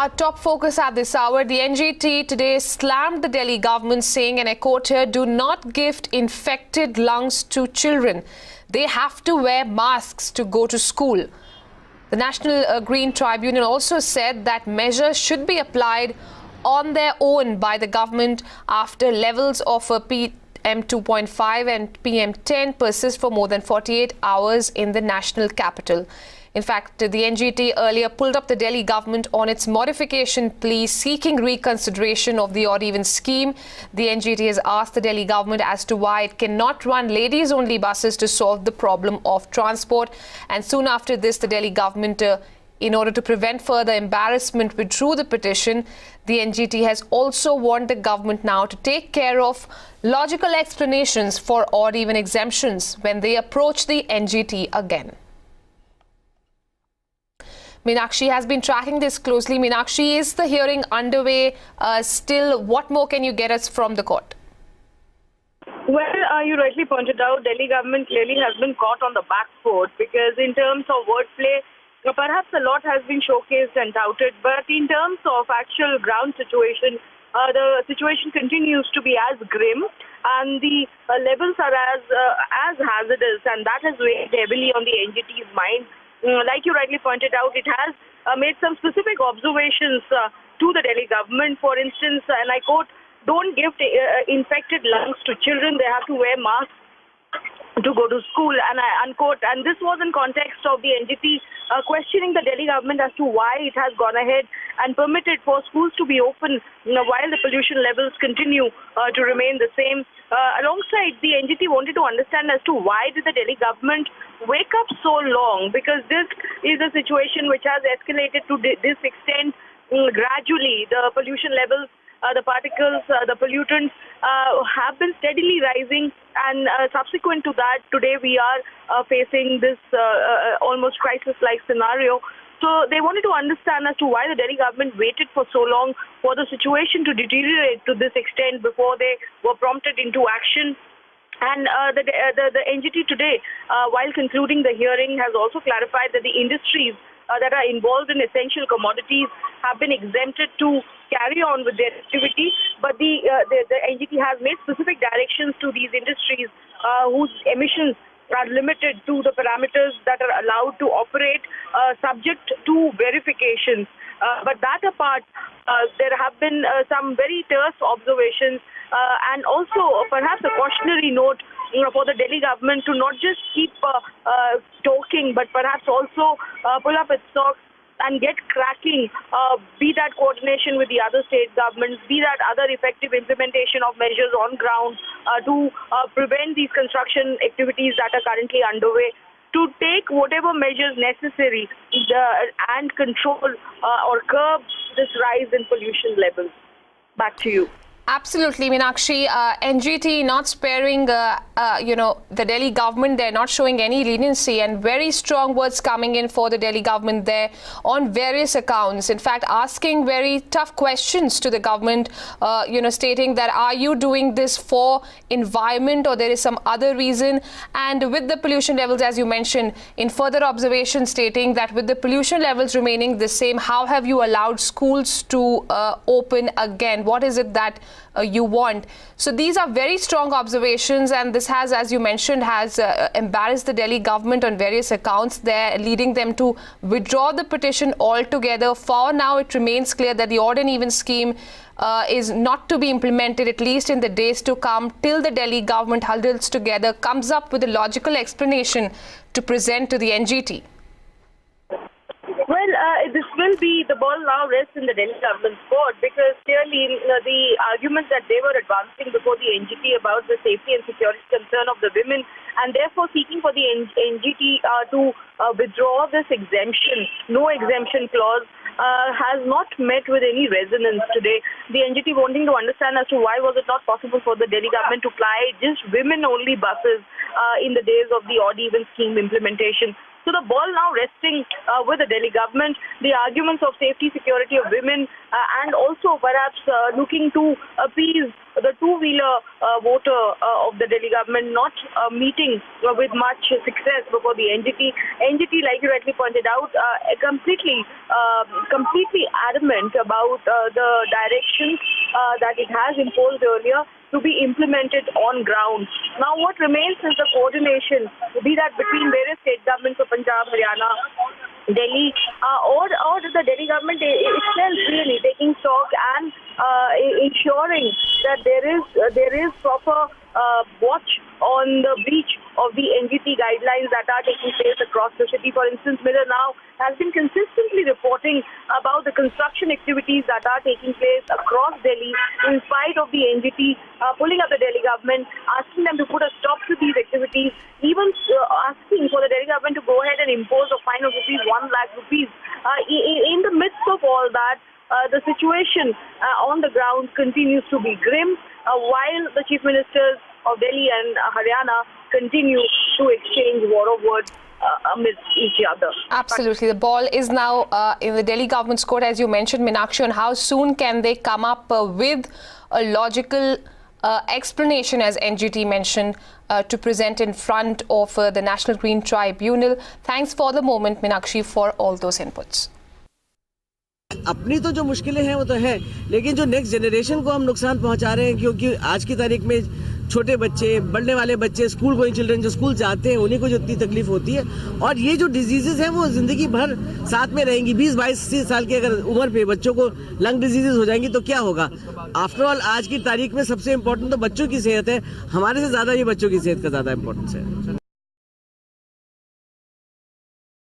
Our top focus at this hour, the NGT today slammed the Delhi government saying, and I quote here, "Do not gift infected lungs to children. They have to wear masks to go to school." The National Green Tribunal also said that measures should be applied on their own by the government after levels of PM 2.5 and PM 10 persist for more than 48 hours in the national capital. In fact, the NGT earlier pulled up the Delhi government on its modification plea seeking reconsideration of the odd-even scheme. The NGT has asked the Delhi government as to why it cannot run ladies-only buses to solve the problem of transport. And soon after this, the Delhi government, in order to prevent further embarrassment, withdrew the petition. The NGT has also warned the government now to take care of logical explanations for odd-even exemptions when they approach the NGT again. Meenakshi has been tracking this closely. Meenakshi, is the hearing underway still? What more can you get us from the court? Well, you rightly pointed out, Delhi government clearly has been caught on the back foot because in terms of wordplay, perhaps a lot has been showcased and touted, but in terms of actual ground situation, the situation continues to be as grim and the levels are as hazardous, and that has weighed heavily on the NGT's mind. Like you rightly pointed out, it has made some specific observations to the Delhi government. For instance, and I quote, "Don't give infected lungs to children. They have to wear masks to go to school," and I unquote. And this was in context of the NGT questioning the Delhi government as to why it has gone ahead and permitted for schools to be open while the pollution levels continue to remain the same. Alongside, the NGT wanted to understand as to why did the Delhi government wake up so long, because this is a situation which has escalated to this extent gradually. The pollution levels, the particles, the pollutants have been steadily rising, and subsequent to that, today we are facing this almost crisis-like scenario. So they wanted to understand as to why the Delhi government waited for so long for the situation to deteriorate to this extent before they were prompted into action. And the NGT today, while concluding the hearing, has also clarified that the industries that are involved in essential commodities have been exempted to carry on with their activity, but the NGT has made specific directions to these industries whose emissions are limited to the parameters that are allowed to operate subject to verifications. But that apart, there have been some very terse observations and also perhaps a cautionary note for the Delhi government to not just keep talking, but perhaps also pull up its socks and get cracking, be that coordination with the other state governments, be that other effective implementation of measures on ground to prevent these construction activities that are currently underway, to take whatever measures necessary and control or curb this rise in pollution levels. Back to you. Absolutely, Meenakshi. NGT not sparing, the Delhi government. They're not showing any leniency, and very strong words coming in for the Delhi government there on various accounts. In fact, asking very tough questions to the government, stating that are you doing this for environment or there is some other reason? And with the pollution levels, as you mentioned, in further observation stating that with the pollution levels remaining the same, how have you allowed schools to open again? What is it that you want? So these are very strong observations, and this has, as you mentioned, has embarrassed the Delhi government on various accounts there, leading them to withdraw the petition altogether. For now, it remains clear that the odd and even scheme is not to be implemented, at least in the days to come, till the Delhi government huddles together, comes up with a logical explanation to present to the NGT. Well, this will be, the ball now rests in the Delhi government's court, because clearly the arguments that they were advancing before the NGT about the safety and security concern of the women, and therefore seeking for the NGT to withdraw this exemption, no exemption clause, has not met with any resonance today. The NGT wanting to understand as to why was it not possible for the Delhi government to fly just women-only buses in the days of the odd-even scheme implementation. So the ball now resting with the Delhi government. The arguments of safety, security of women, and also perhaps looking to appease the two-wheeler voter of the Delhi government, not meeting with much success before the NGT. NGT, like you rightly pointed out, completely adamant about the directions that it has imposed earlier to be implemented on ground. Now what remains is the coordination, be that between various state governments of Punjab, Haryana, Delhi, or the Delhi government itself really taking stock and ensuring that there is proper watch on the breach of the NGT guidelines that are taking place across the city. For instance, Mirror now has been consistently reporting about the construction activities that are taking place across Delhi in spite of the NGT pulling up the Delhi government, asking them to put a stop to these activities, even asking for the Delhi government to go ahead and impose a fine of rupees 1 lakh rupees. In the midst of all that, the situation on the ground continues to be grim, while the chief ministers of Delhi and Haryana continue to exchange war of words amidst each other. Absolutely. The ball is now in the Delhi government's court, as you mentioned, Meenakshi. And how soon can they come up with a logical explanation, as NGT mentioned, to present in front of the National Green Tribunal? Thanks for the moment, Meenakshi, for all those inputs. अपनी तो जो मुश्किलें हैं वो तो है, लेकिन जो नेक्स्ट जनरेशन को हम नुकसान पहुंचा रहे हैं, क्योंकि आज की तारीख में छोटे बच्चे, बढ़ने वाले बच्चे, स्कूल गोइंग चिल्ड्रन जो स्कूल जाते हैं, उन्हीं को जो इतनी तकलीफ होती है, और ये जो डिजीजेस हैं वो जिंदगी भर साथ में रहेंगी। 20-22 साल की अगर उम्र पे बच्चों को लंग डिजीजेस हो जाएंगी तो क्या होगा? आफ्टर ऑल आज की तारीख में सबसे इम्पोर्टेंट तो बच्चों की सेहत है, हमारे से ज्यादा ये बच्चों की सेहत का ज्यादा इम्पोर्टेंस है।